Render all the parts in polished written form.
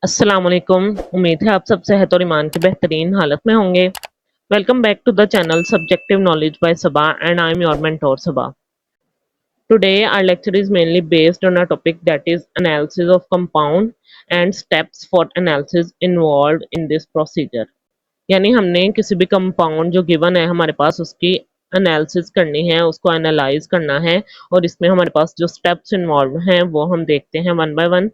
अस्सलाम वालेकुम। उम्मीद है आप सब सेहत और ईमान की बेहतरीन हालत में होंगे। Welcome back to the channel subjective knowledge by Saba and I am your mentor Saba. Today our lecture is mainly based on a topic that is analysis of compound and steps for analysis involved in this procedure। यानी हमने किसी भी compound जो given है हमारे पास उसकी analysis करनी है, उसको एनालाइज करना है और इसमें हमारे पास जो स्टेप्स इन्वॉल्व हैं वो हम देखते हैं one by one.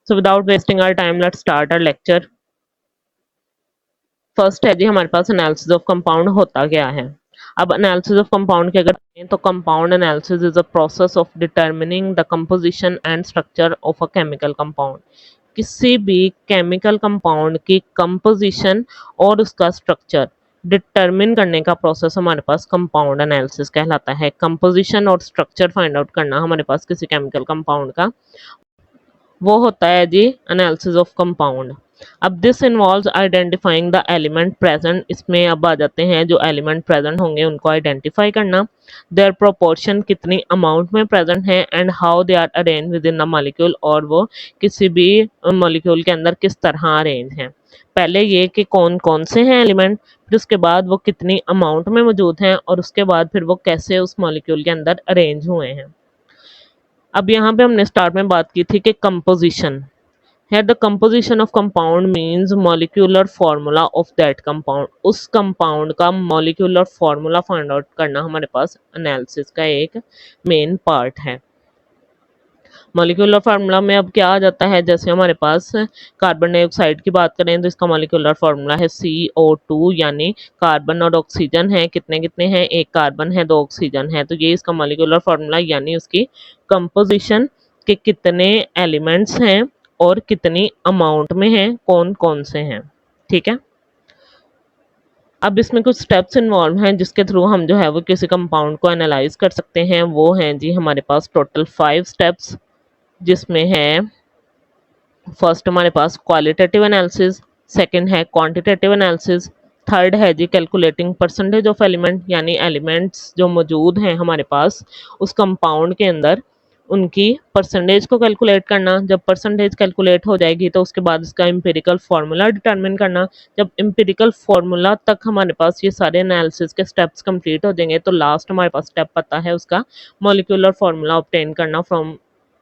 So without wasting our time, let's start our lecture। First है जी हमारे पास एनालिसिस ऑफ कंपाउंड होता क्या है। अब एनालिसिस ऑफ कंपाउंड की अगर करें तो compound analysis is a process of determining the composition and structure of a chemical compound. किसी भी केमिकल कंपाउंड की कंपोजिशन और उसका स्ट्रक्चर डिटरमिन करने का प्रोसेस हमारे पास कंपाउंड एनालिसिस कहलाता है। कंपोजिशन और स्ट्रक्चर फाइंड आउट करना हमारे पास किसी केमिकल कंपाउंड का वो होता है जी एनालिसिस ऑफ कंपाउंड। अब this involves identifying the element present. इसमें अब आ जाते हैं जो एलिमेंट प्रेजेंट होंगे उनको आइडेंटिफाई करना, देयर प्रोपोर्शन कितनी अमाउंट में प्रेजेंट है and how they are arrange within the molecule, और वो किसी भी मॉलिक्यूल के अंदर किस तरह अरेंज हैं। पहले ये कि कौन कौन से हैं एलिमेंट, फिर उसके बाद वो कितनी अमाउंट में मौजूद हैं और उसके बाद फिर वो कैसे उस मॉलिक्यूल के अंदर अरेंज हुए हैं। अब यहाँ पे हमने स्टार्ट में बात की थी कि कंपोजिशन है। The composition of compound means molecular formula of that compound. उस कंपाउंड का मॉलिक्यूलर फार्मूला फाइंड आउट करना हमारे पास एनालिसिस का एक मेन पार्ट है। मॉलिक्यूलर फार्मूला में अब क्या आ जाता है, जैसे हमारे पास कार्बन डाइऑक्साइड की बात करें तो इसका मॉलिक्यूलर फार्मूला है CO2, यानी कार्बन और ऑक्सीजन है, कितने कितने हैं, एक कार्बन है दो ऑक्सीजन है, तो ये इसका मॉलिक्यूलर फार्मूला यानी उसकी कंपोजिशन के कितने एलिमेंट्स हैं और कितनी अमाउंट में हैं, कौन कौन से हैं। ठीक है। अब इसमें कुछ स्टेप्स इन्वॉल्व हैं जिसके थ्रू हम जो है वो किसी कंपाउंड को एनालाइज कर सकते हैं। वो हैं जी हमारे पास टोटल 5 स्टेप्स, जिसमें है फर्स्ट हमारे पास क्वालिटेटिव एनालिसिस, सेकंड है क्वांटिटेटिव एनालिसिस, थर्ड है जी कैलकुलेटिंग परसेंटेज ऑफ एलिमेंट, यानी एलिमेंट्स जो मौजूद हैं हमारे पास उस कंपाउंड के अंदर उनकी परसेंटेज को कैलकुलेट करना। जब परसेंटेज कैलकुलेट हो जाएगी तो उसके बाद इसका एम्पिरिकल फार्मूला डिटरमिन करना। जब एम्पिरिकल फार्मूला तक हमारे पास ये सारे एनालिसिस के स्टेप्स कंप्लीट हो जाएंगे तो लास्ट हमारे पास स्टेप आता है उसका मॉलिक्यूलर फार्मूला ऑब्टेन करना फ्रॉम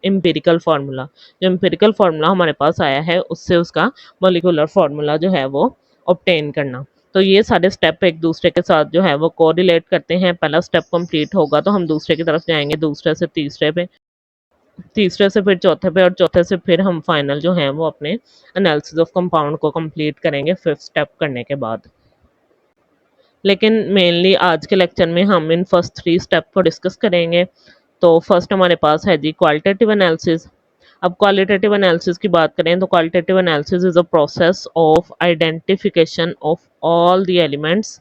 एम्पिरिकल फार्मूला। जो एम्पिरिकल फार्मूला हमारे पास आया है उससे उसका मॉलिक्यूलर फार्मूला जो है वो ऑब्टेन करना। तो ये सारे स्टेप एक दूसरे के साथ जो है वो कोरिलेट करते हैं। पहला स्टेप कंप्लीट होगा तो हम दूसरे की तरफ जाएंगे, दूसरे से तीसरे पे, तीसरे से फिर चौथे पे और चौथे से फिर हम फाइनल जो है वो अपने एनालिसिस ऑफ कंपाउंड को कंप्लीट करेंगे फिफ्थ स्टेप करने के बाद। लेकिन मेनली आज के लेक्चर में हम इन फर्स्ट 3 स्टेप को डिस्कस करेंगे। तो फर्स्ट हमारे पास है जी क्वालिटेटिव एनालिसिस। अब क्वालिटेटिव एनालिसिस की बात करें तो qualitative analysis is a process of identification of all the elements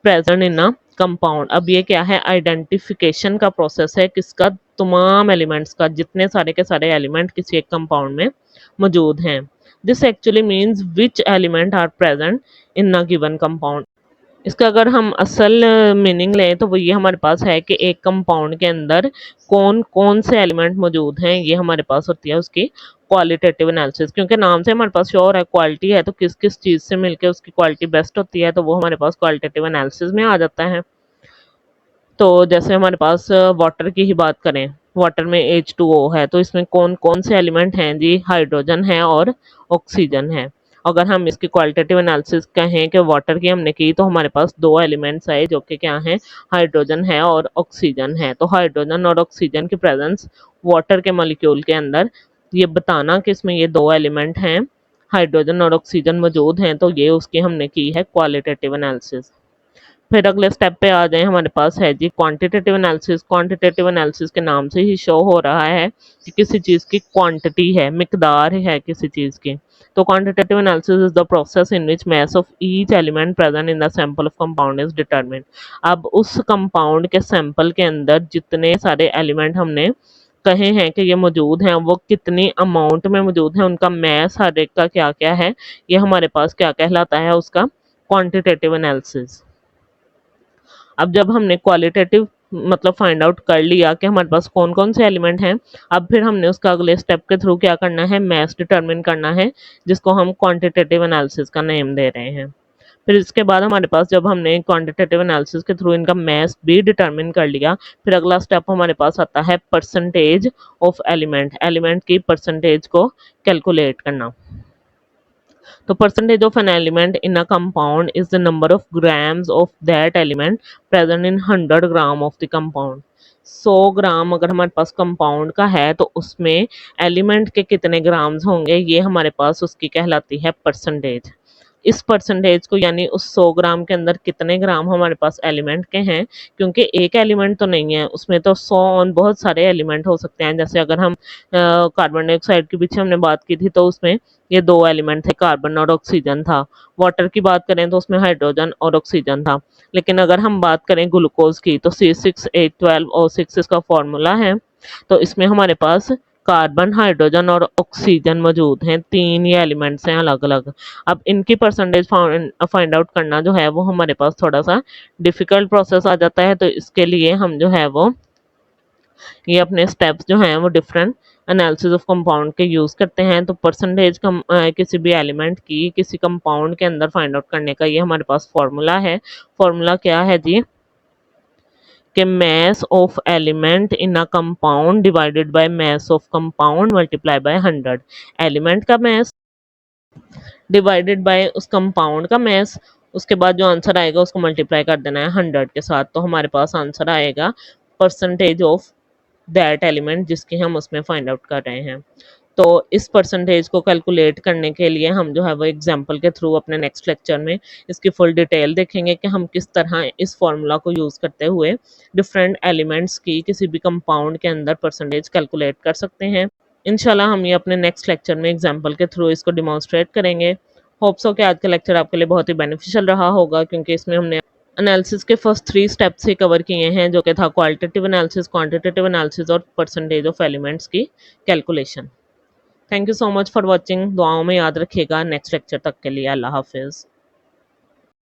present in a compound. अब ये क्या है, आइडेंटिफिकेशन का प्रोसेस है, किसका, तमाम एलिमेंट्स का, जितने सारे के सारे एलिमेंट किसी एक कंपाउंड में मौजूद हैं। This actually means which element are present in a given compound. इसका अगर हम असल मीनिंग लें तो वो ये हमारे पास है कि एक कंपाउंड के अंदर कौन कौन से एलिमेंट मौजूद हैं, ये हमारे पास होती है उसकी क्वालिटेटिव एनालिसिस। क्योंकि नाम से हमारे पास श्योर है क्वालिटी है, तो किस किस चीज़ से मिलकर उसकी क्वालिटी बेस्ट होती है, तो वो हमारे पास क्वालिटेटिव एनालिसिस में आ जाता है। तो जैसे हमारे पास वाटर की ही बात करें, वाटर में H2O है, तो इसमें कौन कौन से एलिमेंट हैं जी, हाइड्रोजन है और ऑक्सीजन है। अगर हम इसकी क्वालिटेटिव एनालिसिस कहें कि वाटर की हमने की तो हमारे पास 2 एलिमेंट्स आए जो कि क्या हैं, हाइड्रोजन है और ऑक्सीजन है। तो हाइड्रोजन और ऑक्सीजन की प्रेजेंस वाटर के मॉलिक्यूल के अंदर, ये बताना कि इसमें ये 2 एलिमेंट हैं, हाइड्रोजन और ऑक्सीजन मौजूद हैं, तो ये उसकी हमने की है क्वालिटेटिव एनालिसिस। फिर अगले स्टेप पे आ जाए, हमारे पास है जी क्वांटिटेटिव एनालिसिस। क्वांटिटेटिव एनालिसिस के नाम से ही शो हो रहा है कि किसी चीज़ की क्वांटिटी है, मिकदार है किसी चीज़ की। तो quantitative analysis is the process in which mass of each element present in the sample of compound is determined. अब उस कंपाउंड के सैंपल के अंदर जितने सारे एलिमेंट हमने कहे हैं कि ये मौजूद हैं, वो कितनी अमाउंट में मौजूद हैं, उनका मैस हर एक का क्या क्या है, ये हमारे पास क्या कहलाता है, उसका क्वांटिटेटिव एनालिसिस। अब जब हमने क्वालिटेटिव मतलब फाइंड आउट कर लिया कि हमारे पास कौन कौन से एलिमेंट हैं। अब फिर हमने उसका अगले स्टेप के थ्रू क्या करना है, मैथ डिटरमिन करना है, जिसको हम क्वांटिटेटिव एनालिसिस का नेम दे रहे हैं। फिर इसके बाद हमारे पास जब हमने क्वांटिटेटिव एनालिसिस के थ्रू इनका मैथ भी डिटरमिन कर लिया, फिर अगला स्टेप हमारे पास आता है परसेंटेज ऑफ एलिमेंट, एलिमेंट की परसेंटेज को कैलकुलेट करना। तो percentage of an element in a compound is the number of grams of that element present in 100 gram of the compound। 100 ग्राम अगर हमारे पास कंपाउंड का है तो उसमें एलिमेंट के कितने ग्राम्स होंगे, ये हमारे पास उसकी कहलाती है परसेंटेज। इस परसेंटेज को यानी उस 100 ग्राम के अंदर कितने ग्राम हमारे पास एलिमेंट के हैं, क्योंकि एक एलिमेंट तो नहीं है उसमें, तो 100 और बहुत सारे एलिमेंट हो सकते हैं। जैसे अगर हम कार्बन डाइऑक्साइड के पीछे हमने बात की थी तो उसमें ये दो एलिमेंट थे, कार्बन और ऑक्सीजन था। वाटर की बात करें तो उसमें हाइड्रोजन और ऑक्सीजन था। लेकिन अगर हम बात करें ग्लूकोज की तो C6H12O6 इसका फॉर्मूला है। तो इसमें हमारे पास कार्बन, हाइड्रोजन और ऑक्सीजन मौजूद हैं, तीन ये एलिमेंट्स हैं अलग अलग। अब इनकी परसेंटेज फाइंड आउट करना जो है वो हमारे पास थोड़ा सा डिफिकल्ट प्रोसेस आ जाता है। तो इसके लिए हम जो है वो ये अपने स्टेप्स जो हैं वो डिफरेंट एनालिसिस ऑफ कंपाउंड के यूज़ करते हैं। तो परसेंटेज किसी भी एलिमेंट की किसी कंपाउंड के अंदर फाइंड आउट करने का ये हमारे पास फॉर्मूला है। फॉर्मूला क्या है जी, कि mass of element in a compound divided by mass of compound multiply by 100। Element का mass डिवाइडेड बाय उस कंपाउंड का mass, उसके बाद जो आंसर आएगा उसको मल्टीप्लाई कर देना है 100 के साथ। तो हमारे पास आंसर आएगा परसेंटेज ऑफ दैट एलिमेंट जिसकी हम उसमें फाइंड आउट कर रहे हैं। तो इस परसेंटेज को कैलकुलेट करने के लिए हम जो है वो एग्जांपल के थ्रू अपने नेक्स्ट लेक्चर में इसकी फुल डिटेल देखेंगे कि हम किस तरह इस फॉर्मूला को यूज़ करते हुए डिफरेंट एलिमेंट्स की किसी भी कंपाउंड के अंदर परसेंटेज कैलकुलेट कर सकते हैं। इंशाल्लाह हम ये अपने नेक्स्ट लेक्चर में एग्जाम्पल के थ्रू इसको डिमॉन्स्ट्रेट करेंगे। होप्स हो कि आज का लेक्चर आपके लिए बहुत ही बेनिफिशियल रहा होगा, क्योंकि इसमें हमने एनालिसिस के फर्स्ट 3 स्टेप्स ही कवर किए हैं, जो कि था क्वालिटेटिव एनालिसिस, क्वांटिटेटिव एनालिसिस और परसेंटेज ऑफ एलिमेंट्स की calculation. Thank you so much for watching. दुआओं में याद रखिएगा। नेक्स्ट लेक्चर तक के लिए अल्लाह हाफिज़।